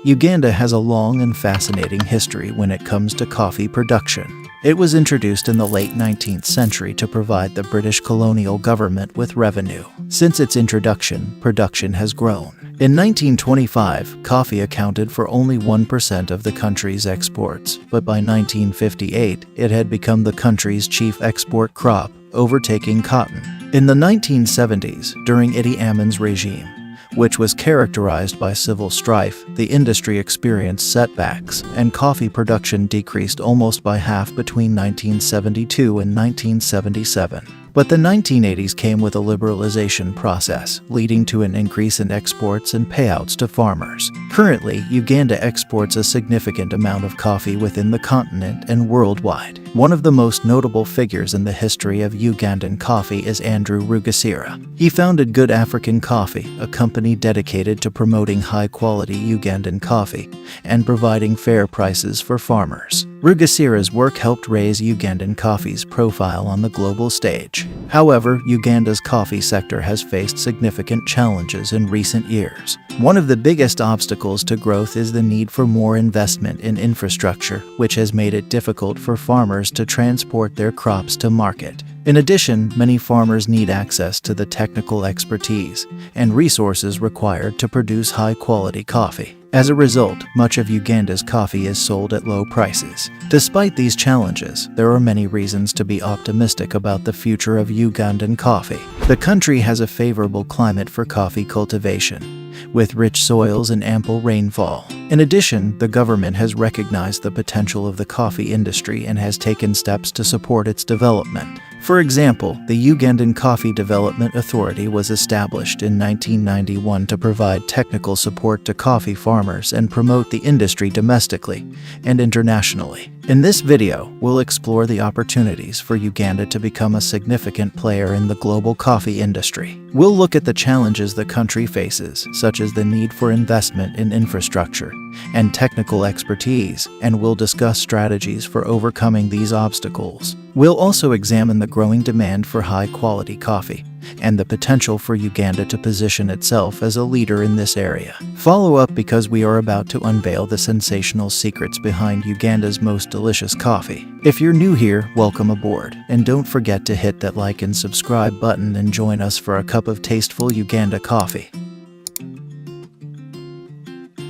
Uganda has a long and fascinating history when it comes to coffee production. It was introduced in the late 19th century to provide the British colonial government with revenue. Since its introduction, production has grown. In 1925, coffee accounted for only 1% of the country's exports, but by 1958, it had become the country's chief export crop, overtaking cotton. In the 1970s, during Idi Amin's regime, which was characterized by civil strife, the industry experienced setbacks, and coffee production decreased almost by half between 1972 and 1977. But the 1980s came with a liberalization process, leading to an increase in exports and payouts to farmers. Currently, Uganda exports a significant amount of coffee within the continent and worldwide. One of the most notable figures in the history of Ugandan coffee is Andrew Rugesera. He founded Good African Coffee, a company dedicated to promoting high-quality Ugandan coffee and providing fair prices for farmers. Rugesera's work helped raise Ugandan coffee's profile on the global stage. However, Uganda's coffee sector has faced significant challenges in recent years. One of the biggest obstacles to growth is the need for more investment in infrastructure, which has made it difficult for farmers to transport their crops to market. In addition, many farmers need access to the technical expertise and resources required to produce high-quality coffee. As a result, much of Uganda's coffee is sold at low prices. Despite these challenges, there are many reasons to be optimistic about the future of Ugandan coffee. The country has a favorable climate for coffee cultivation, with rich soils and ample rainfall. In addition, the government has recognized the potential of the coffee industry and has taken steps to support its development. For example, the Ugandan Coffee Development Authority was established in 1991 to provide technical support to coffee farmers and promote the industry domestically and internationally. In this video, we'll explore the opportunities for Uganda to become a significant player in the global coffee industry. We'll look at the challenges the country faces, such as the need for investment in infrastructure and technical expertise, and we'll discuss strategies for overcoming these obstacles. We'll also examine the growing demand for high-quality coffee and the potential for Uganda to position itself as a leader in this area. Follow up because we are about to unveil the sensational secrets behind Uganda's most delicious coffee. If you're new here, welcome aboard, and don't forget to hit that like and subscribe button and join us for a cup of tasteful Uganda coffee.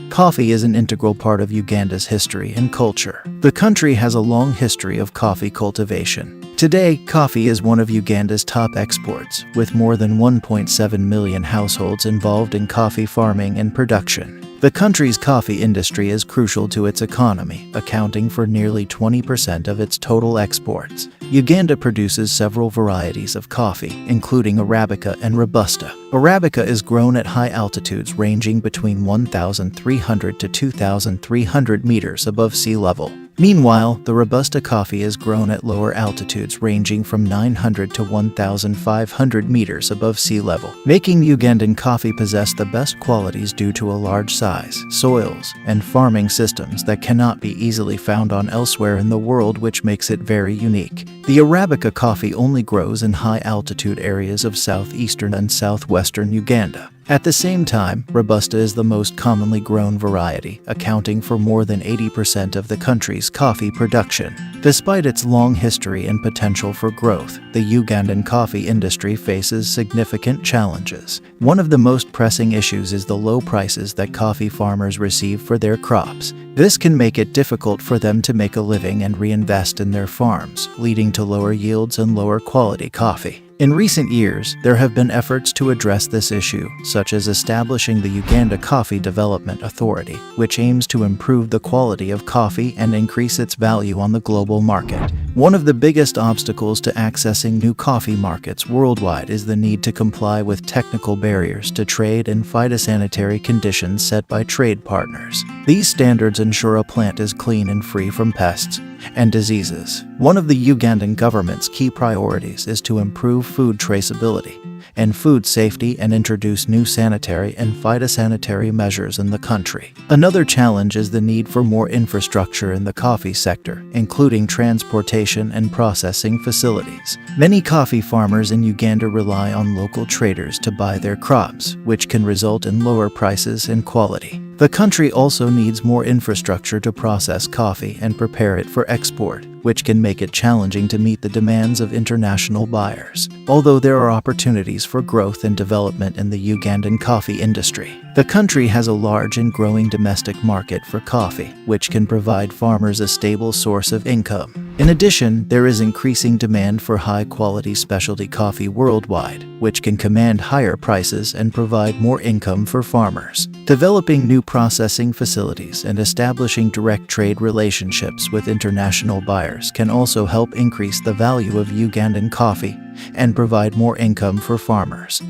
Coffee is an integral part of Uganda's history and culture. The country has a long history of coffee cultivation. Today, coffee is one of Uganda's top exports, with more than 1.7 million households involved in coffee farming and production. The country's coffee industry is crucial to its economy, accounting for nearly 20% of its total exports. Uganda produces several varieties of coffee, including Arabica and Robusta. Arabica is grown at high altitudes ranging between 1,300 to 2,300 meters above sea level. Meanwhile, the Robusta coffee is grown at lower altitudes ranging from 900 to 1,500 meters above sea level, making Ugandan coffee possess the best qualities due to a large size, soils, and farming systems that cannot be easily found on elsewhere in the world, which makes it very unique. The Arabica coffee only grows in high-altitude areas of southeastern and southwestern Uganda. At the same time, Robusta is the most commonly grown variety, accounting for more than 80% of the country's coffee production. Despite its long history and potential for growth, the Ugandan coffee industry faces significant challenges. One of the most pressing issues is the low prices that coffee farmers receive for their crops. This can make it difficult for them to make a living and reinvest in their farms, leading to lower yields and lower quality coffee. In recent years, there have been efforts to address this issue, such as establishing the Uganda Coffee Development Authority, which aims to improve the quality of coffee and increase its value on the global market. One of the biggest obstacles to accessing new coffee markets worldwide is the need to comply with technical barriers to trade and phytosanitary conditions set by trade partners. These standards ensure a plant is clean and free from pests and diseases. One of the Ugandan government's key priorities is to improve food traceability and food safety and introduce new sanitary and phytosanitary measures in the country. Another challenge is the need for more infrastructure in the coffee sector, including transportation and processing facilities. Many coffee farmers in Uganda rely on local traders to buy their crops, which can result in lower prices and quality. The country also needs more infrastructure to process coffee and prepare it for export, which can make it challenging to meet the demands of international buyers. Although there are opportunities for growth and development in the Ugandan coffee industry, the country has a large and growing domestic market for coffee, which can provide farmers a stable source of income. In addition, there is increasing demand for high-quality specialty coffee worldwide, which can command higher prices and provide more income for farmers. Developing new processing facilities and establishing direct trade relationships with international buyers can also help increase the value of Ugandan coffee and provide more income for farmers.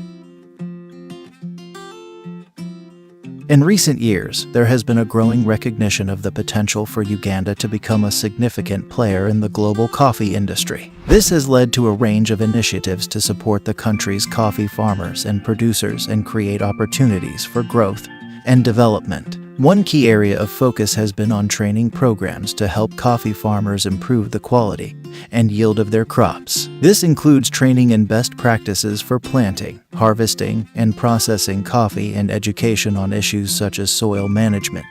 In recent years, there has been a growing recognition of the potential for Uganda to become a significant player in the global coffee industry. This has led to a range of initiatives to support the country's coffee farmers and producers and create opportunities for growth and development. One key area of focus has been on training programs to help coffee farmers improve the quality and yield of their crops. This includes training in best practices for planting, harvesting, and processing coffee and education on issues such as soil management,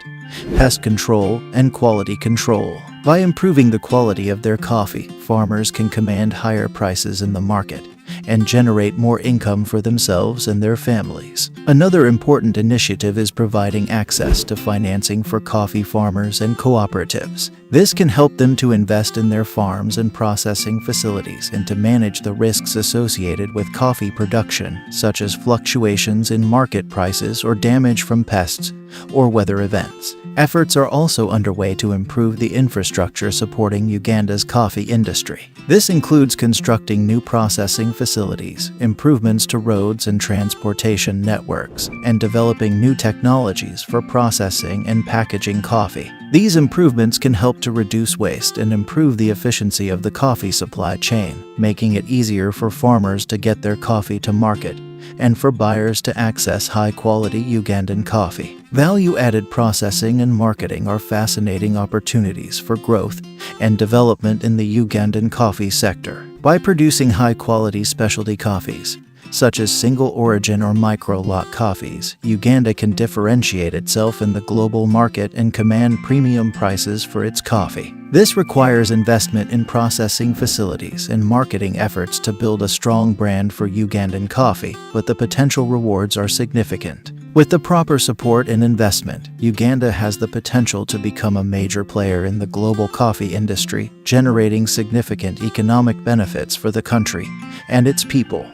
pest control, and quality control. By improving the quality of their coffee, farmers can command higher prices in the market and generate more income for themselves and their families. Another important initiative is providing access to financing for coffee farmers and cooperatives. This can help them to invest in their farms and processing facilities and to manage the risks associated with coffee production, such as fluctuations in market prices or damage from pests or weather events. Efforts are also underway to improve the infrastructure supporting Uganda's coffee industry. This includes constructing new processing facilities, improvements to roads and transportation networks, and developing new technologies for processing and packaging coffee. These improvements can help to reduce waste and improve the efficiency of the coffee supply chain, making it easier for farmers to get their coffee to market and for buyers to access high-quality Ugandan coffee. Value-added processing and marketing are fascinating opportunities for growth and development in the Ugandan coffee sector. By producing high-quality specialty coffees, such as single-origin or micro-lot coffees, Uganda can differentiate itself in the global market and command premium prices for its coffee. This requires investment in processing facilities and marketing efforts to build a strong brand for Ugandan coffee, but the potential rewards are significant. With the proper support and investment, Uganda has the potential to become a major player in the global coffee industry, generating significant economic benefits for the country and its people.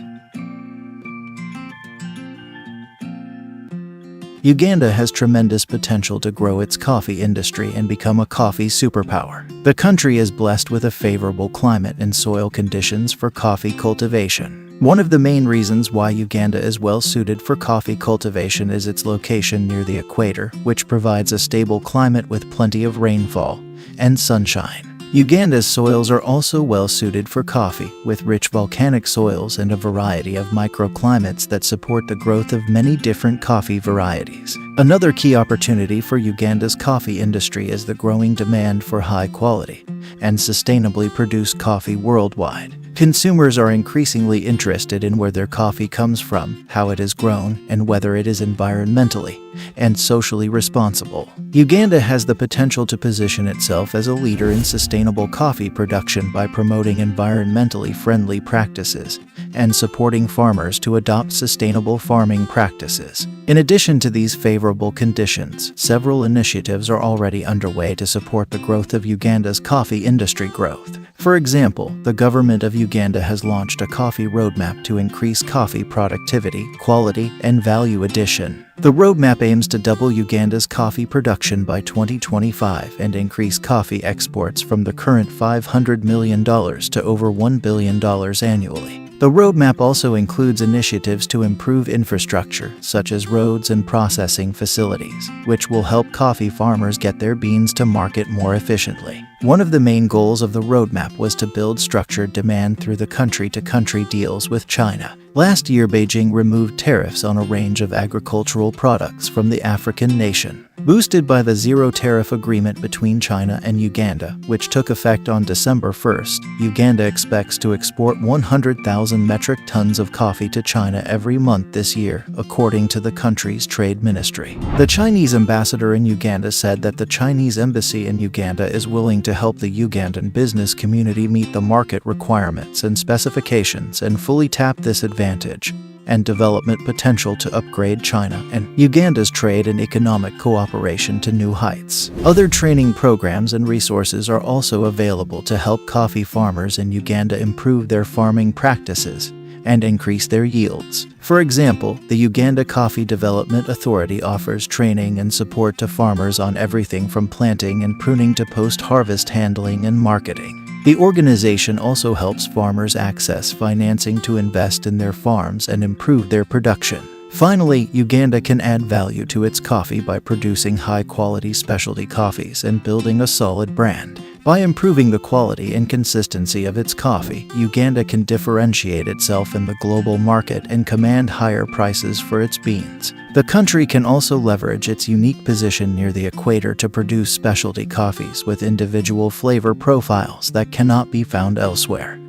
Uganda has tremendous potential to grow its coffee industry and become a coffee superpower. The country is blessed with a favorable climate and soil conditions for coffee cultivation. One of the main reasons why Uganda is well suited for coffee cultivation is its location near the equator, which provides a stable climate with plenty of rainfall and sunshine. Uganda's soils are also well suited for coffee, with rich volcanic soils and a variety of microclimates that support the growth of many different coffee varieties. Another key opportunity for Uganda's coffee industry is the growing demand for high-quality and sustainably produced coffee worldwide. Consumers are increasingly interested in where their coffee comes from, how it is grown, and whether it is environmentally and socially responsible. Uganda has the potential to position itself as a leader in sustainable coffee production by promoting environmentally friendly practices and supporting farmers to adopt sustainable farming practices. In addition to these favorable conditions, several initiatives are already underway to support the growth of Uganda's coffee industry growth. For example, the government of Uganda has launched a coffee roadmap to increase coffee productivity, quality, and value addition. The roadmap aims to double Uganda's coffee production by 2025 and increase coffee exports from the current $500 million to over $1 billion annually. The roadmap also includes initiatives to improve infrastructure, such as roads and processing facilities, which will help coffee farmers get their beans to market more efficiently. One of the main goals of the roadmap was to build structured demand through the country-to-country deals with China. Last year, Beijing removed tariffs on a range of agricultural products from the African nation. Boosted by the zero-tariff agreement between China and Uganda, which took effect on December 1st, Uganda expects to export 100,000 metric tons of coffee to China every month this year, according to the country's trade ministry. The Chinese ambassador in Uganda said that the Chinese embassy in Uganda is willing to help the Ugandan business community meet the market requirements and specifications and fully tap this advantage and development potential to upgrade China and Uganda's trade and economic cooperation to new heights. Other training programs and resources are also available to help coffee farmers in Uganda improve their farming practices and increase their yields. For example, the Uganda Coffee Development Authority offers training and support to farmers on everything from planting and pruning to post-harvest handling and marketing. The organization also helps farmers access financing to invest in their farms and improve their production. Finally, Uganda can add value to its coffee by producing high-quality specialty coffees and building a solid brand. By improving the quality and consistency of its coffee, Uganda can differentiate itself in the global market and command higher prices for its beans. The country can also leverage its unique position near the equator to produce specialty coffees with individual flavor profiles that cannot be found elsewhere.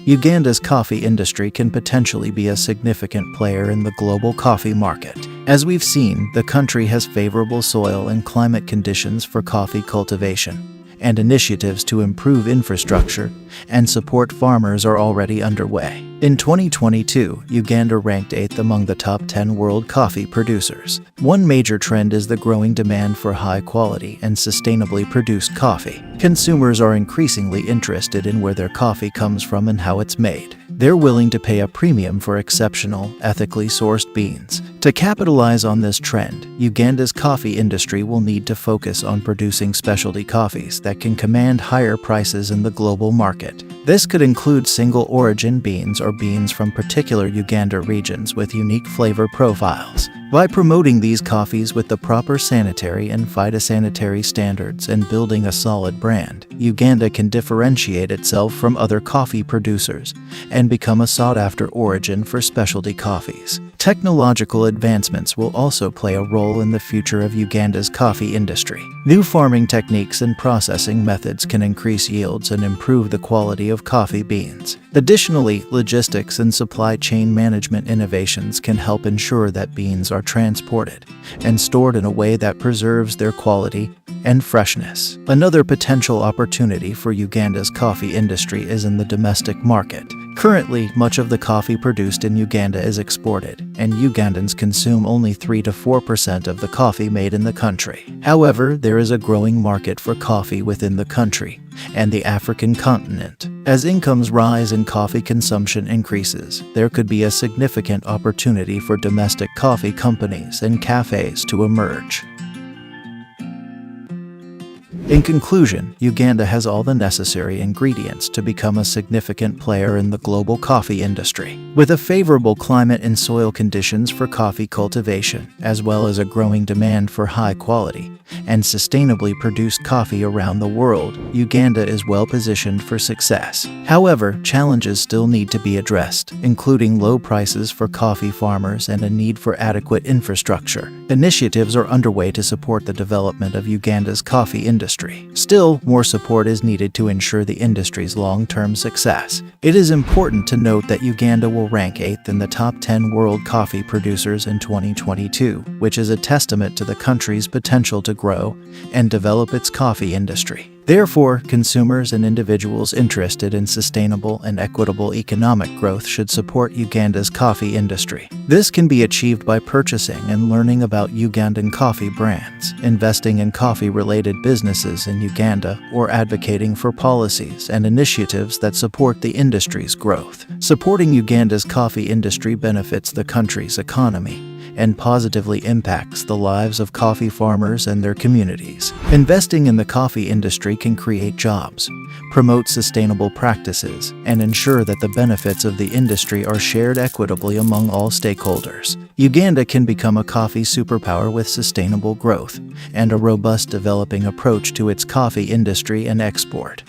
Uganda's coffee industry can potentially be a significant player in the global coffee market. As we've seen, the country has favorable soil and climate conditions for coffee cultivation, and initiatives to improve infrastructure and support farmers are already underway. In 2022, Uganda ranked 8th among the top 10 world coffee producers. One major trend is the growing demand for high-quality and sustainably produced coffee. Consumers are increasingly interested in where their coffee comes from and how it's made. They're willing to pay a premium for exceptional, ethically sourced beans. To capitalize on this trend, Uganda's coffee industry will need to focus on producing specialty coffees that can command higher prices in the global market. This could include single-origin beans or beans from particular Uganda regions with unique flavor profiles. By promoting these coffees with the proper sanitary and phytosanitary standards and building a solid brand, Uganda can differentiate itself from other coffee producers and become a sought-after origin for specialty coffees. Technological advancements will also play a role in the future of Uganda's coffee industry. New farming techniques and processing methods can increase yields and improve the quality of coffee beans. Additionally, logistics and supply chain management innovations can help ensure that beans are transported and stored in a way that preserves their quality and freshness. Another potential opportunity for Uganda's coffee industry is in the domestic market. Currently, much of the coffee produced in Uganda is exported, and Ugandans consume only 3 to 4% of the coffee made in the country. However, there is a growing market for coffee within the country and the African continent. As incomes rise and coffee consumption increases, there could be a significant opportunity for domestic coffee companies and cafes to emerge. In conclusion, Uganda has all the necessary ingredients to become a significant player in the global coffee industry. With a favorable climate and soil conditions for coffee cultivation, as well as a growing demand for high-quality and sustainably produced coffee around the world, Uganda is well positioned for success. However, challenges still need to be addressed, including low prices for coffee farmers and a need for adequate infrastructure. Initiatives are underway to support the development of Uganda's coffee industry. Still, more support is needed to ensure the industry's long-term success. It is important to note that Uganda will rank 8th in the top 10 world coffee producers in 2022, which is a testament to the country's potential to grow and develop its coffee industry. Therefore, consumers and individuals interested in sustainable and equitable economic growth should support Uganda's coffee industry. This can be achieved by purchasing and learning about Ugandan coffee brands, investing in coffee-related businesses in Uganda, or advocating for policies and initiatives that support the industry's growth. Supporting Uganda's coffee industry benefits the country's economy and positively impacts the lives of coffee farmers and their communities. Investing in the coffee industry can create jobs, promote sustainable practices, and ensure that the benefits of the industry are shared equitably among all stakeholders. Uganda can become a coffee superpower with sustainable growth and a robust developing approach to its coffee industry and export.